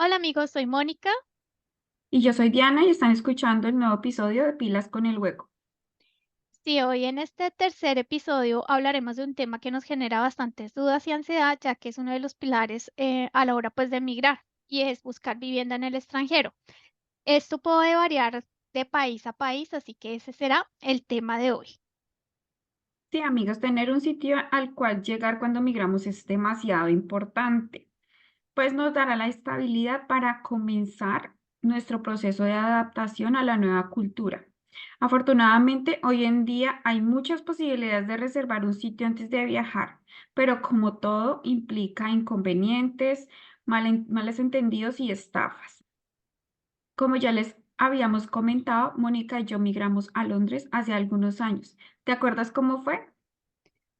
Hola amigos, soy Mónica. Y yo soy Diana y están escuchando el nuevo episodio de Pilas con el Hueco. Sí, hoy en este tercer episodio hablaremos de un tema que nos genera bastantes dudas y ansiedad, ya que es uno de los pilares a la hora pues de emigrar y es buscar vivienda en el extranjero. Esto puede variar de país a país, así que ese será el tema de hoy. Sí, amigos, tener un sitio al cual llegar cuando migramos es demasiado importante, pues nos dará la estabilidad para comenzar nuestro proceso de adaptación a la nueva cultura. Afortunadamente, hoy en día hay muchas posibilidades de reservar un sitio antes de viajar, pero como todo implica inconvenientes, males entendidos y estafas. Como ya les habíamos comentado, Mónica y yo migramos a Londres hace algunos años. ¿Te acuerdas cómo fue?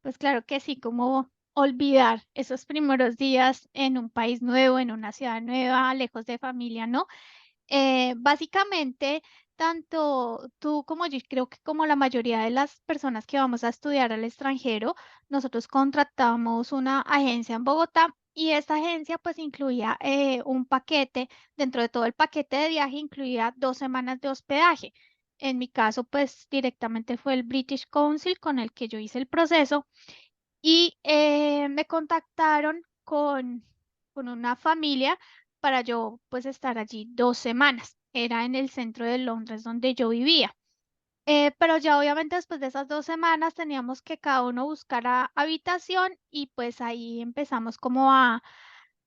Pues claro que sí, como olvidar esos primeros días en un país nuevo, en una ciudad nueva, lejos de familia, ¿no? Básicamente, tanto tú como yo, y creo que como la mayoría de las personas que vamos a estudiar al extranjero, nosotros contratamos una agencia en Bogotá y esta agencia pues incluía un paquete, dentro de todo el paquete de viaje incluía 2 semanas de hospedaje. En mi caso, pues directamente fue el British Council con el que yo hice el proceso y me contactaron con una familia para yo pues estar allí 2 semanas. Era en el centro de Londres donde yo vivía. Pero ya obviamente después de esas 2 semanas teníamos que cada uno buscar habitación y pues ahí empezamos como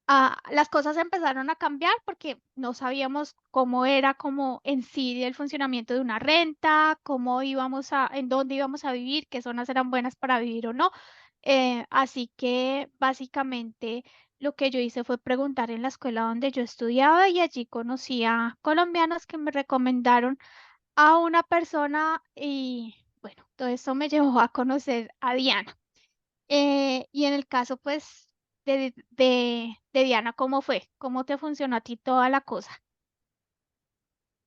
las cosas empezaron a cambiar porque no sabíamos cómo era como en sí el funcionamiento de una renta, en dónde íbamos a vivir, qué zonas eran buenas para vivir o no. Así que básicamente lo que yo hice fue preguntar en la escuela donde yo estudiaba y allí conocí a colombianos que me recomendaron a una persona y bueno, todo eso me llevó a conocer a Diana. Y en el caso, pues, de Diana, ¿cómo fue? ¿Cómo te funcionó a ti toda la cosa?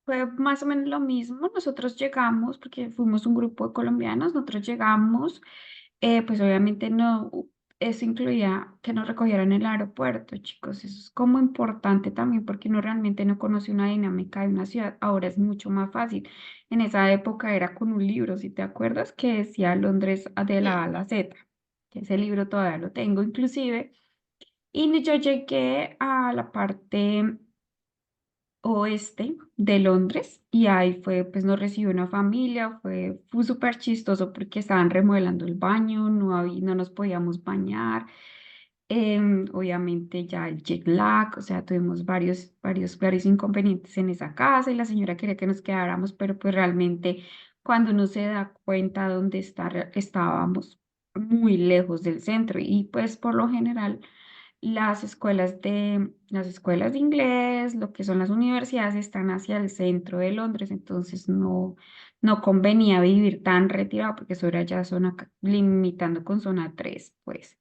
Fue más o menos lo mismo. Nosotros llegamos, porque fuimos un grupo de colombianos, nosotros llegamos, pues obviamente no, eso incluía que nos recogieran en el aeropuerto, chicos. Eso es como importante también porque uno realmente no conoce una dinámica de una ciudad. Ahora es mucho más fácil. En esa época era con un libro, si te acuerdas, que decía Londres de la A Sí. a la Z, que ese libro todavía lo tengo inclusive. Y yo llegué a la parte oeste de Londres y ahí fue, pues nos recibió una familia, fue súper chistoso porque estaban remodelando el baño, no nos podíamos bañar, obviamente ya el jet lag, o sea, tuvimos varios inconvenientes en esa casa y la señora quería que nos quedáramos, pero pues realmente cuando uno se da cuenta dónde estábamos muy lejos del centro y pues por lo general las escuelas de inglés, lo que son las universidades, están hacia el centro de Londres, entonces no convenía vivir tan retirado porque eso era ya limitando con zona 3 pues.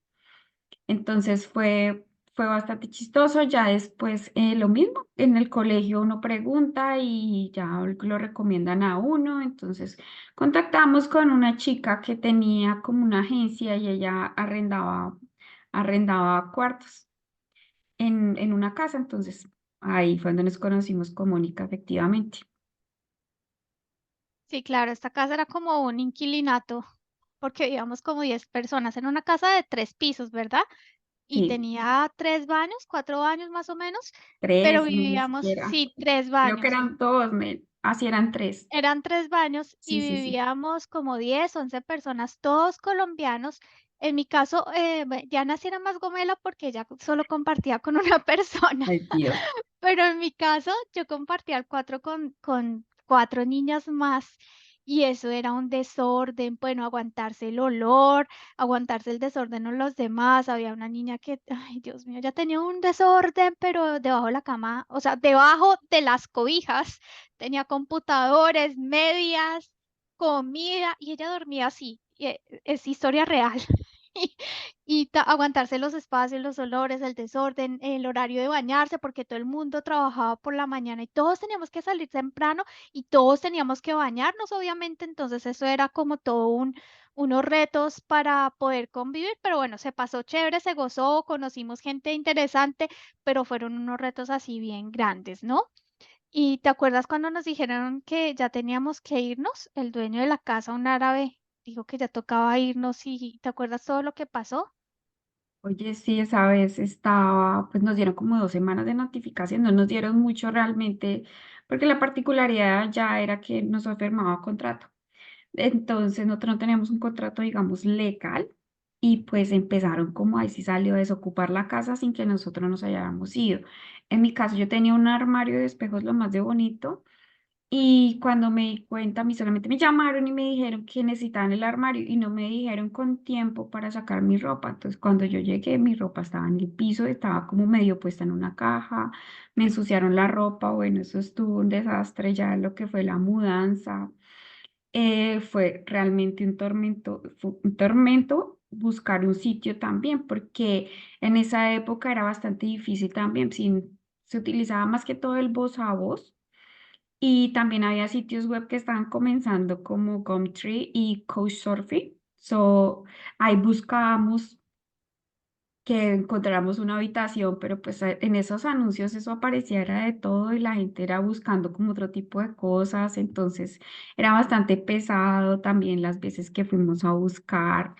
Entonces fue bastante chistoso. Ya después lo mismo, en el colegio uno pregunta y ya lo recomiendan a uno. Entonces contactamos con una chica que tenía como una agencia y ella arrendaba cuartos en una casa. Entonces ahí fue donde nos conocimos con Mónica, efectivamente. Sí, claro, esta casa era como un inquilinato, porque vivíamos como 10 personas en una casa de 3 pisos, ¿verdad? Y Sí, tenía 3 baños, 4 baños más o menos, pero tres, no, ni vivíamos, siquiera. sí, tres Creo que baños. eran dos, así eran tres. Eran 3 baños y Sí, sí, sí. vivíamos como 10, 11 personas, todos colombianos. En mi caso, Diana sí era más gomela porque ella solo compartía con una persona, Ay, Dios. pero en mi caso yo compartía el cuatro con 4 niñas más y eso era un desorden, bueno, aguantarse el olor, aguantarse el desorden en los demás. Había una niña que, ay, Dios mío, ya tenía un desorden, pero debajo de la cama, o sea, debajo de las cobijas. Tenía computadores, medias, comida y ella dormía así. Es historia real. Aguantarse los espacios, los olores, el desorden, el horario de bañarse, porque todo el mundo trabajaba por la mañana y todos teníamos que salir temprano y todos teníamos que bañarnos, obviamente. Entonces eso era como todo unos retos para poder convivir, pero bueno, se pasó chévere, se gozó, conocimos gente interesante, pero fueron unos retos así bien grandes, ¿no? ¿Y te acuerdas cuando nos dijeron que ya teníamos que irnos? El dueño de la casa, un árabe, dijo que ya tocaba irnos y ¿te acuerdas todo lo que pasó? Oye, sí, esa vez estaba, pues nos dieron como 2 semanas de notificación, no nos dieron mucho realmente, porque la particularidad ya era que nos firmaba contrato. Entonces nosotros no teníamos un contrato, digamos, legal y pues empezaron como ahí sí salió a desocupar la casa sin que nosotros nos hayamos ido. En mi caso yo tenía un armario de espejos lo más de bonito y cuando me di cuenta, a mí solamente me llamaron y me dijeron que necesitaban el armario y no me dijeron con tiempo para sacar mi ropa. Entonces, cuando yo llegué, mi ropa estaba en el piso, estaba como medio puesta en una caja, me ensuciaron la ropa, bueno, eso estuvo un desastre ya lo que fue la mudanza. Fue realmente un tormento, fue un tormento buscar un sitio también, porque en esa época era bastante difícil también, se utilizaba más que todo el voz a voz y también había sitios web que estaban comenzando como Gumtree y Couchsurfing. So, ahí buscábamos que encontráramos una habitación, pero pues en esos anuncios eso apareciera de todo y la gente era buscando como otro tipo de cosas, entonces era bastante pesado también las veces que fuimos a buscar.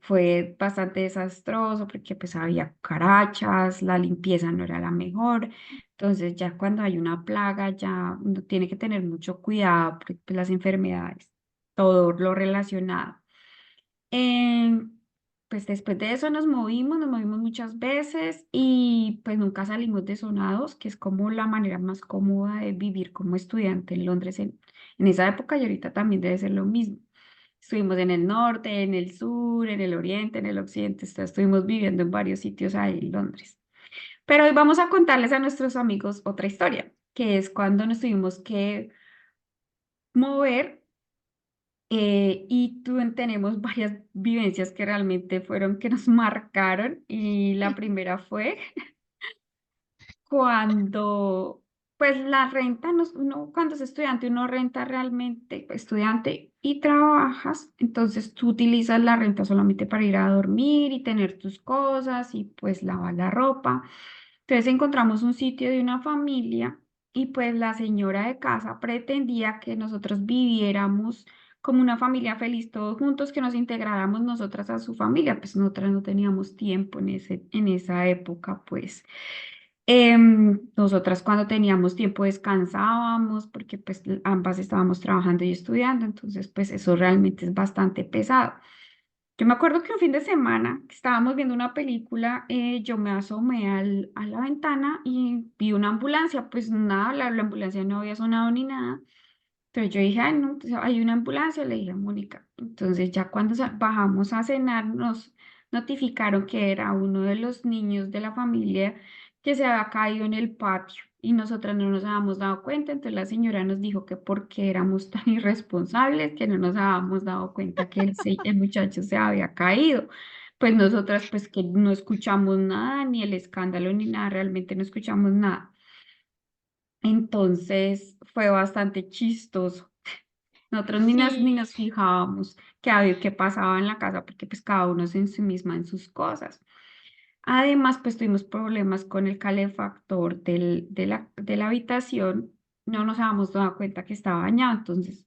Fue bastante desastroso porque pues había cucarachas, la limpieza no era la mejor. Entonces ya cuando hay una plaga ya uno tiene que tener mucho cuidado porque pues, las enfermedades, todo lo relacionado. Em, pues después de eso nos movimos muchas veces y pues nunca salimos de Sonados, que es como la manera más cómoda de vivir como estudiante en Londres en esa época y ahorita también debe ser lo mismo. Estuvimos en el norte, en el sur, en el oriente, en el occidente, estuvimos viviendo en varios sitios ahí en Londres. Pero hoy vamos a contarles a nuestros amigos otra historia, que es cuando nos tuvimos que mover y tenemos varias vivencias que realmente fueron, que nos marcaron. Y la primera fue cuando, pues la renta, uno, cuando es estudiante, uno renta realmente, estudiante y trabajas, entonces tú utilizas la renta solamente para ir a dormir y tener tus cosas y pues lavar la ropa. Entonces encontramos un sitio de una familia y pues la señora de casa pretendía que nosotros viviéramos como una familia feliz todos juntos, que nos integráramos nosotras a su familia, pues nosotras no teníamos tiempo en esa época, pues. Nosotras cuando teníamos tiempo descansábamos porque pues ambas estábamos trabajando y estudiando, entonces pues eso realmente es bastante pesado. Yo me acuerdo que un fin de semana que estábamos viendo una película, yo me asomé a la ventana y vi una ambulancia, pues nada, la ambulancia no había sonado ni nada. Entonces yo dije, ay, no, pues hay una ambulancia, le dije a Mónica. Entonces ya cuando bajamos a cenar nos notificaron que era uno de los niños de la familia que se había caído en el patio y nosotras no nos habíamos dado cuenta. Entonces la señora nos dijo que por qué éramos tan irresponsables, que no nos habíamos dado cuenta que el muchacho se había caído. Pues nosotras pues que no escuchamos nada, ni el escándalo ni nada, realmente no escuchamos nada. Entonces fue bastante chistoso. Nosotros ni Sí, nos fijábamos qué pasaba en la casa porque pues cada uno es en sí misma en sus cosas. Además, pues tuvimos problemas con el calefactor de la habitación. No nos habíamos dado cuenta que estaba dañado. Entonces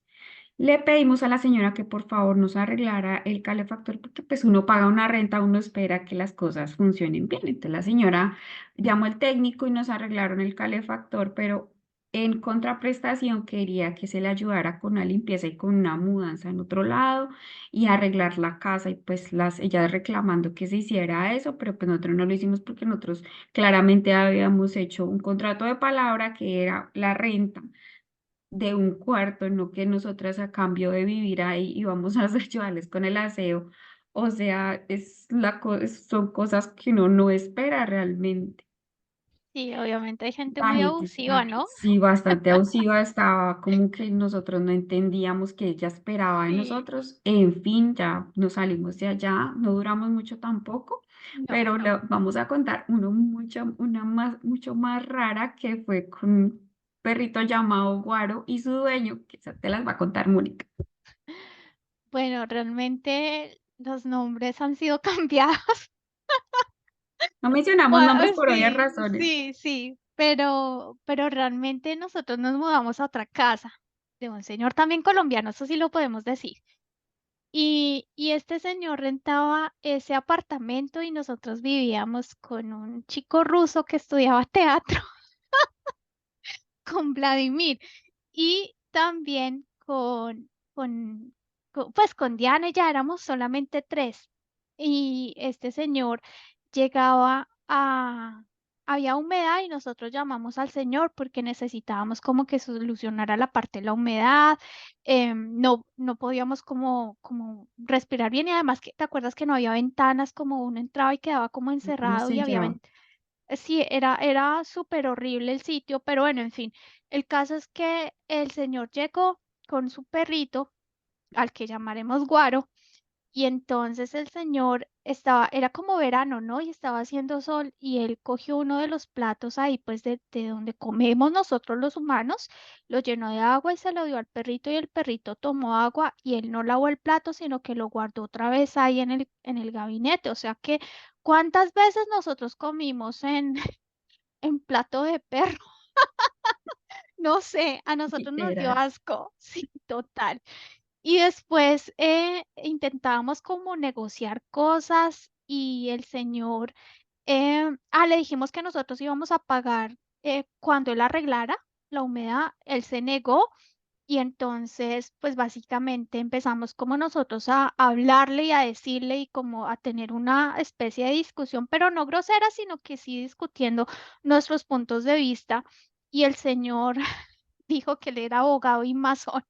le pedimos a la señora que por favor nos arreglara el calefactor porque pues uno paga una renta, uno espera que las cosas funcionen bien. Entonces la señora llamó al técnico y nos arreglaron el calefactor, pero en contraprestación quería que se le ayudara con una limpieza y con una mudanza en otro lado y arreglar la casa y pues ellas reclamando que se hiciera eso, pero pues nosotros no lo hicimos porque nosotros claramente habíamos hecho un contrato de palabra que era la renta de un cuarto, no que nosotras a cambio de vivir ahí íbamos a ayudarles con el aseo. O sea, son cosas que uno no espera realmente. sí, obviamente hay gente La muy gente abusiva, está, ¿no? sí, bastante abusiva, estaba como que nosotros no entendíamos que ella esperaba de Sí, nosotros. En fin, ya nos salimos de allá, no duramos mucho tampoco, no, pero no. le vamos a contar mucho más rara que fue con un perrito llamado Guaro y su dueño, que esa te las va a contar Mónica. Bueno, realmente los nombres han sido cambiados. No mencionamos nombres por obvias Sí, razones. sí, sí, pero realmente nosotros nos mudamos a otra casa de un señor también colombiano, eso sí lo podemos decir. Y este señor rentaba ese apartamento y nosotros vivíamos con un chico ruso que estudiaba teatro, con Vladimir, y también pues con Diana, ya éramos solamente tres. Y este señor llegaba había humedad y nosotros llamamos al señor porque necesitábamos como que solucionara la parte de la humedad. No podíamos como respirar bien y además que, ¿te acuerdas que no había ventanas? Como uno entraba y quedaba como No encerrado y sé había yo. Sí, era súper horrible el sitio, pero bueno, en fin, el caso es que el señor llegó con su perrito, al que llamaremos Guaro, y entonces el señor era como verano, ¿no? Y estaba haciendo sol y él cogió uno de los platos ahí, pues de donde comemos nosotros los humanos, lo llenó de agua y se lo dio al perrito y el perrito tomó agua y él no lavó el plato, sino que lo guardó otra vez ahí en el gabinete. O sea que, ¿cuántas veces nosotros comimos en plato de perro? No sé, a nosotros nos dio Literal. asco, sí, total. Y después intentábamos como negociar cosas y el señor, le dijimos que nosotros íbamos a pagar cuando él arreglara la humedad, él se negó y entonces pues básicamente empezamos como nosotros a hablarle y a decirle y como a tener una especie de discusión, pero no grosera, sino que sí discutiendo nuestros puntos de vista y el señor dijo que él era abogado y masón.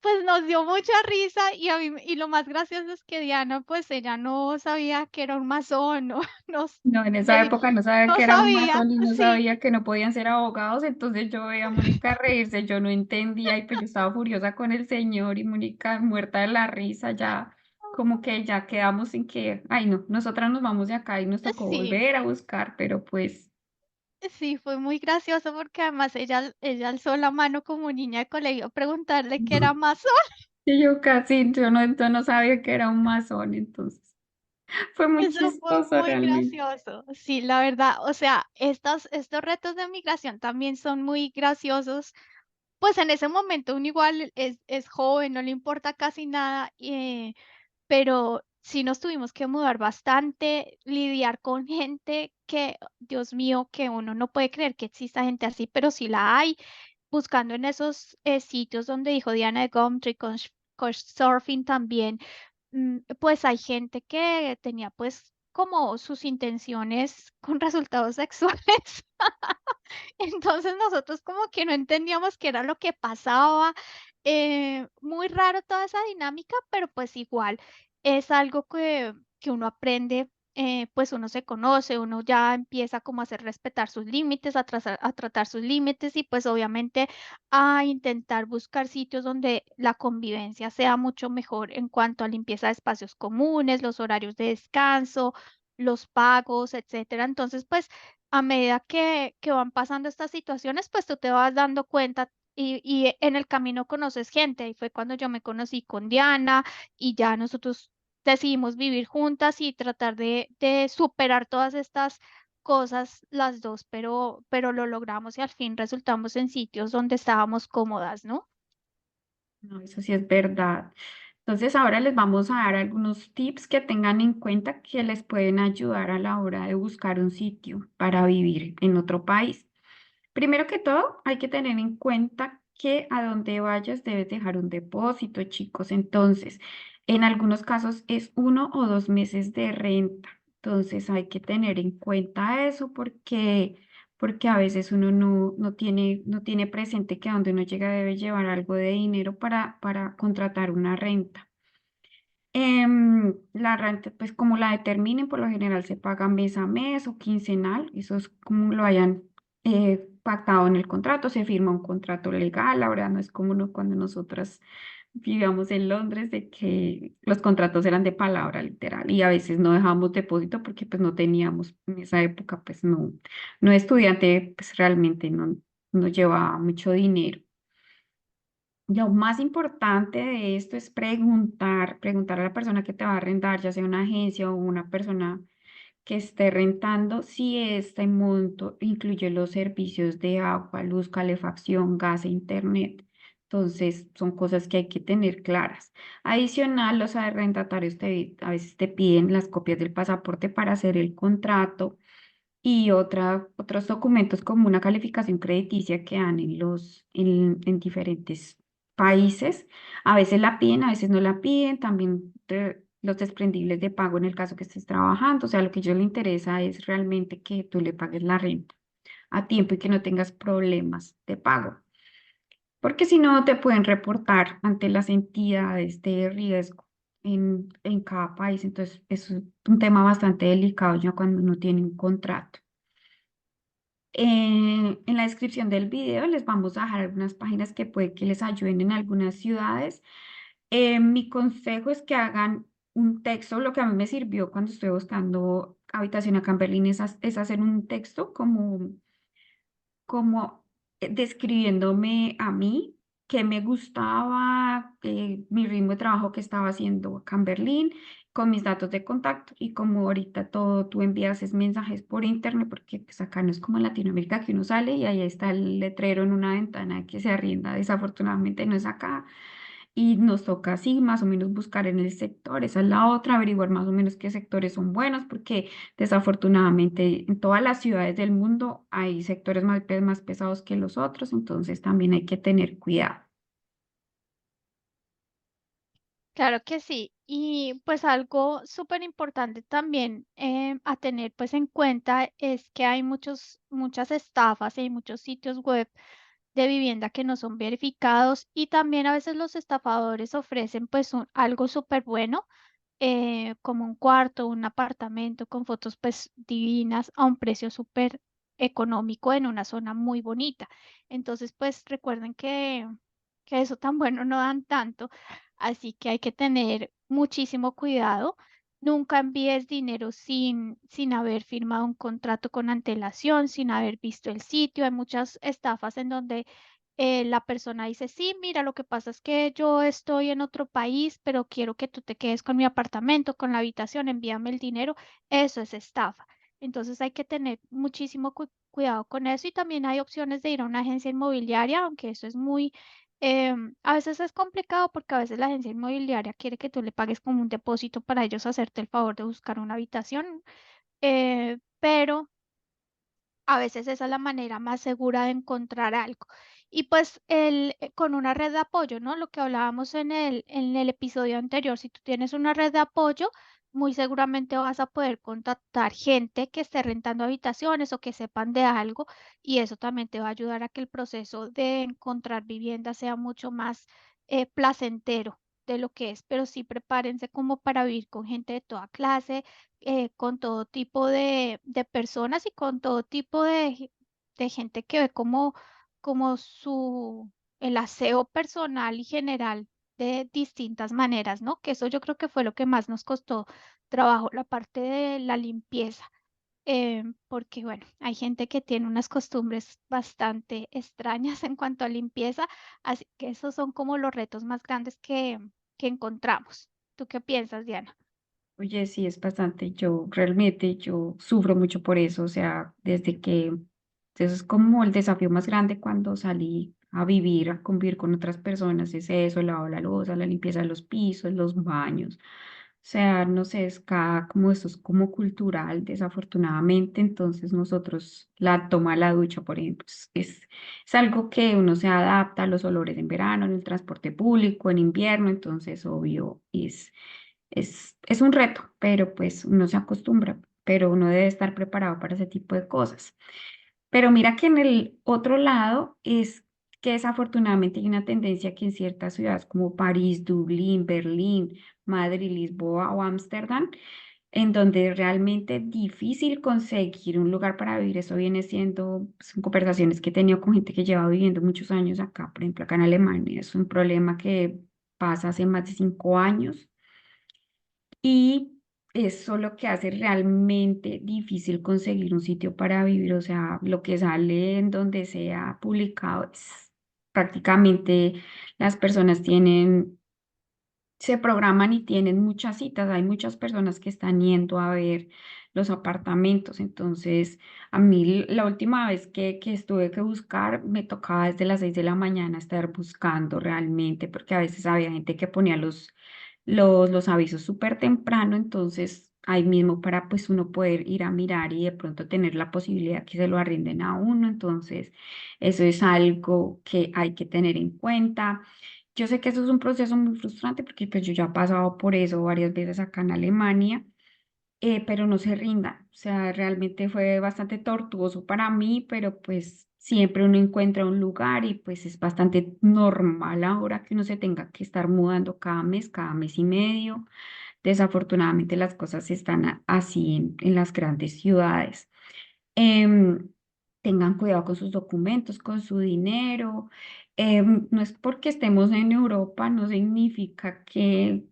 Pues nos dio mucha risa y y lo más gracioso es que Diana, pues ella no sabía que era un masón, no, no, No, en esa le- época no sabía no que era un sabía, masón y no sí, sabía que no podían ser abogados, entonces yo veía a Mónica reírse, yo no entendía y pues yo estaba furiosa con el señor y Mónica muerta de la risa, ya como que ya quedamos sin que, ay no, nosotras nos vamos de acá y nos tocó sí, volver a buscar, pero pues sí, fue muy gracioso porque además ella alzó la mano como niña de colegio a preguntarle qué era masón. y yo no sabía que era un masón, entonces fue muy Eso fue chistoso muy realmente. gracioso. Sí, la verdad, o sea, estos retos de migración también son muy graciosos. Pues en ese momento uno igual es joven, no le importa casi nada, pero sí nos tuvimos que mudar bastante, lidiar con gente que, Dios mío, que uno no puede creer que exista gente así, pero sí la hay, buscando en esos sitios donde dijo Diana de Gumtree, Couchsurfing también, pues hay gente que tenía pues como sus intenciones con resultados sexuales. Entonces nosotros como que no entendíamos qué era lo que pasaba. Muy raro toda esa dinámica, pero pues igual es algo que uno aprende, pues uno se conoce, uno ya empieza como a hacer respetar sus límites, a tratar sus límites y pues obviamente a intentar buscar sitios donde la convivencia sea mucho mejor en cuanto a limpieza de espacios comunes, los horarios de descanso, los pagos, etcétera. Entonces, pues a medida que van pasando estas situaciones, pues tú te vas dando cuenta y en el camino conoces gente. Y fue cuando yo me conocí con Diana y ya nosotros decidimos vivir juntas y tratar de superar todas estas cosas las dos, pero lo logramos y al fin resultamos en sitios donde estábamos cómodas, ¿no? No, eso sí es verdad. Entonces ahora les vamos a dar algunos tips que tengan en cuenta que les pueden ayudar a la hora de buscar un sitio para vivir en otro país. Primero que todo, hay que tener en cuenta que a donde vayas debes dejar un depósito, chicos. Entonces, en algunos casos es 1 o 2 meses de renta. Entonces, hay que tener en cuenta eso porque a veces uno no tiene presente que a donde uno llega debe llevar algo de dinero para contratar una renta. La renta, pues como la determinen, por lo general se paga mes a mes o quincenal, eso es como lo hayan pactado en el contrato, se firma un contrato legal, la verdad no es como cuando nosotras vivíamos en Londres, de que los contratos eran de palabra literal y a veces no dejábamos depósito porque pues no teníamos, en esa época pues no estudiante, pues realmente no llevaba mucho dinero. Lo más importante de esto es preguntar a la persona que te va a arrendar, ya sea una agencia o una persona que esté rentando, si este monto incluye los servicios de agua, luz, calefacción, gas e internet. Entonces, son cosas que hay que tener claras. Adicional, los arrendatarios a veces te piden las copias del pasaporte para hacer el contrato y otros documentos como una calificación crediticia que dan en diferentes países. A veces la piden, a veces no la piden, también los desprendibles de pago en el caso que estés trabajando. O sea, lo que a ellos les interesa es realmente que tú le pagues la renta a tiempo y que no tengas problemas de pago. Porque si no, te pueden reportar ante las entidades de riesgo en cada país. Entonces, es un tema bastante delicado ya cuando uno tiene un contrato. En la descripción del video les vamos a dejar algunas páginas que puede que les ayuden en algunas ciudades. Mi consejo es que hagan un texto. Lo que a mí me sirvió cuando estuve buscando habitación acá en Berlín es hacer un texto como describiéndome a mí, qué me gustaba, mi ritmo de trabajo que estaba haciendo acá en Berlín, con mis datos de contacto y como ahorita todo tú envías es mensajes por internet, porque pues acá no es como en Latinoamérica que uno sale y ahí está el letrero en una ventana que se arrienda, desafortunadamente no es acá. Y nos toca así más o menos buscar en el sector, esa es la otra, averiguar más o menos qué sectores son buenos, porque desafortunadamente en todas las ciudades del mundo hay sectores más pesados que los otros, entonces también hay que tener cuidado. Claro que sí. Y pues algo súper importante también a tener pues en cuenta es que hay muchas estafas y hay muchos sitios web de vivienda que no son verificados y también a veces los estafadores ofrecen pues algo súper bueno, como un cuarto, un apartamento con fotos pues divinas a un precio súper económico en una zona muy bonita. Entonces pues recuerden que eso tan bueno no dan tanto, así que hay que tener muchísimo cuidado. Nunca envíes dinero sin haber firmado un contrato con antelación, sin haber visto el sitio. Hay muchas estafas en donde la persona dice, sí, mira, lo que pasa es que yo estoy en otro país, pero quiero que tú te quedes con mi apartamento, con la habitación, envíame el dinero. Eso es estafa. Entonces hay que tener muchísimo cuidado con eso y también hay opciones de ir a una agencia inmobiliaria, aunque eso es muy, a veces es complicado porque a veces la agencia inmobiliaria quiere que tú le pagues como un depósito para ellos hacerte el favor de buscar una habitación, pero a veces esa es la manera más segura de encontrar algo. Y pues con una red de apoyo, ¿no? Lo que hablábamos en el episodio anterior, si tú tienes una red de apoyo, muy seguramente vas a poder contactar gente que esté rentando habitaciones o que sepan de algo y eso también te va a ayudar a que el proceso de encontrar vivienda sea mucho más placentero de lo que es, pero sí prepárense como para vivir con gente de toda clase, con todo tipo de personas y con todo tipo de gente que ve como el aseo personal y general de distintas maneras, ¿no? Que eso yo creo que fue lo que más nos costó trabajo, la parte de la limpieza, porque bueno, hay gente que tiene unas costumbres bastante extrañas en cuanto a limpieza, así que esos son como los retos más grandes que encontramos. ¿Tú qué piensas, Diana? Oye, sí, es bastante. Yo realmente yo sufro mucho por eso. O sea, eso es como el desafío más grande cuando salí a vivir, a convivir con otras personas. Es eso, el lavado de la loza, la limpieza de los pisos, los baños. O sea, no sé, es cada, como esto es como cultural, desafortunadamente. Entonces nosotros, la toma de la ducha, por ejemplo, es algo que uno se adapta a los olores en verano, en el transporte público, en invierno. Entonces, obvio, es un reto, pero pues uno se acostumbra, pero uno debe estar preparado para ese tipo de cosas. Pero mira que en el otro lado es que desafortunadamente hay una tendencia que en ciertas ciudades como París, Dublín, Berlín, Madrid, Lisboa o Ámsterdam, en donde realmente es difícil conseguir un lugar para vivir. Eso viene siendo, son conversaciones que he tenido con gente que lleva viviendo muchos años acá, por ejemplo, acá en Alemania. Es un problema que pasa hace más de 5 años y eso lo que hace realmente difícil conseguir un sitio para vivir, o sea, lo que sale en donde sea publicado prácticamente las personas se programan y tienen muchas citas. Hay muchas personas que están yendo a ver los apartamentos. Entonces, a mí la última vez que estuve que buscar, me tocaba desde las 6 de la mañana estar buscando realmente, porque a veces había gente que ponía los avisos súper temprano. Entonces, ahí mismo para pues uno poder ir a mirar y de pronto tener la posibilidad que se lo arrienden a uno. Entonces, eso es algo que hay que tener en cuenta. Yo sé que eso es un proceso muy frustrante porque pues yo ya he pasado por eso varias veces acá en Alemania, pero no se rinda. O sea, realmente fue bastante tortuoso para mí, pero pues siempre uno encuentra un lugar y pues es bastante normal ahora que uno se tenga que estar mudando cada mes y medio. Desafortunadamente las cosas están así en las grandes ciudades. Em, Tengan cuidado con sus documentos, con su dinero. No es porque estemos en Europa, no significa que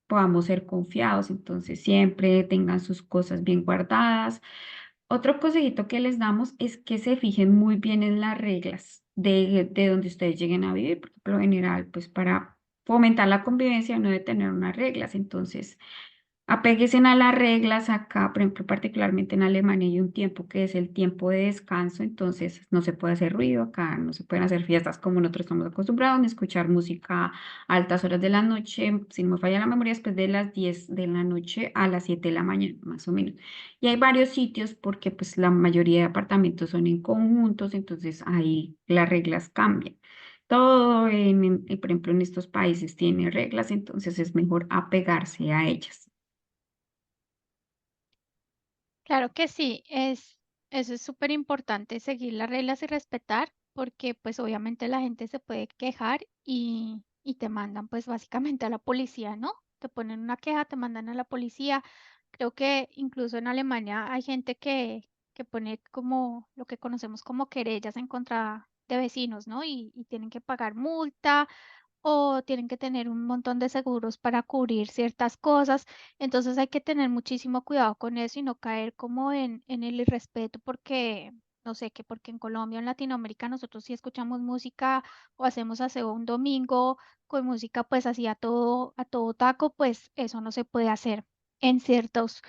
podamos ser confiados. Entonces, siempre tengan sus cosas bien guardadas. Otro consejito que les damos es que se fijen muy bien en las reglas de donde ustedes lleguen a vivir, porque por lo general, pues para fomentar la convivencia no debe tener unas reglas. Entonces, apéguense a las reglas acá, por ejemplo, particularmente en Alemania hay un tiempo que es el tiempo de descanso. Entonces no se puede hacer ruido acá, no se pueden hacer fiestas como nosotros estamos acostumbrados, ni escuchar música a altas horas de la noche, si no me falla la memoria, después de las 10 de la noche a las 7 de la mañana, más o menos. Y hay varios sitios porque pues la mayoría de apartamentos son en conjuntos, entonces ahí las reglas cambian. Todo, por ejemplo, en estos países tiene reglas, entonces es mejor apegarse a ellas. Claro que sí, eso es súper importante, seguir las reglas y respetar, porque pues obviamente la gente se puede quejar y te mandan pues básicamente a la policía, ¿no? Te ponen una queja, te mandan a la policía. Creo que incluso en Alemania hay gente que pone como lo que conocemos como querellas en contra de vecinos, ¿no? Y tienen que pagar multa o tienen que tener un montón de seguros para cubrir ciertas cosas. Entonces hay que tener muchísimo cuidado con eso y no caer como en el irrespeto porque, no sé, que porque en Colombia o en Latinoamérica nosotros sí escuchamos música o hacemos aseo un domingo con música pues así a todo taco, pues eso no se puede hacer en ciertos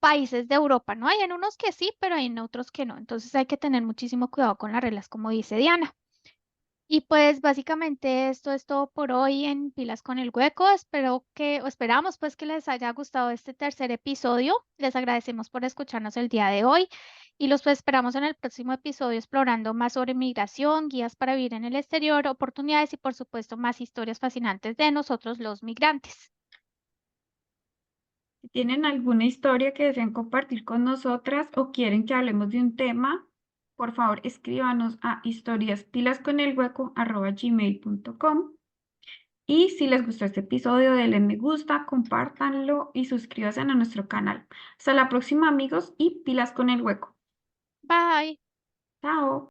países de Europa, ¿no? Hay en unos que sí, pero hay en otros que no. Entonces hay que tener muchísimo cuidado con las reglas, como dice Diana. Y pues básicamente esto es todo por hoy en Pilas con el Hueco. Espero que, o esperamos pues que les haya gustado este tercer episodio. Les agradecemos por escucharnos el día de hoy y los pues, esperamos en el próximo episodio explorando más sobre migración, guías para vivir en el exterior, oportunidades y por supuesto más historias fascinantes de nosotros los migrantes. Si tienen alguna historia que deseen compartir con nosotras o quieren que hablemos de un tema, por favor escríbanos a historiaspilasconelhueco@gmail.com. Y si les gustó este episodio, denle me gusta, compártanlo y suscríbanse a nuestro canal. Hasta la próxima, amigos, y pilas con el hueco. Bye. Chao.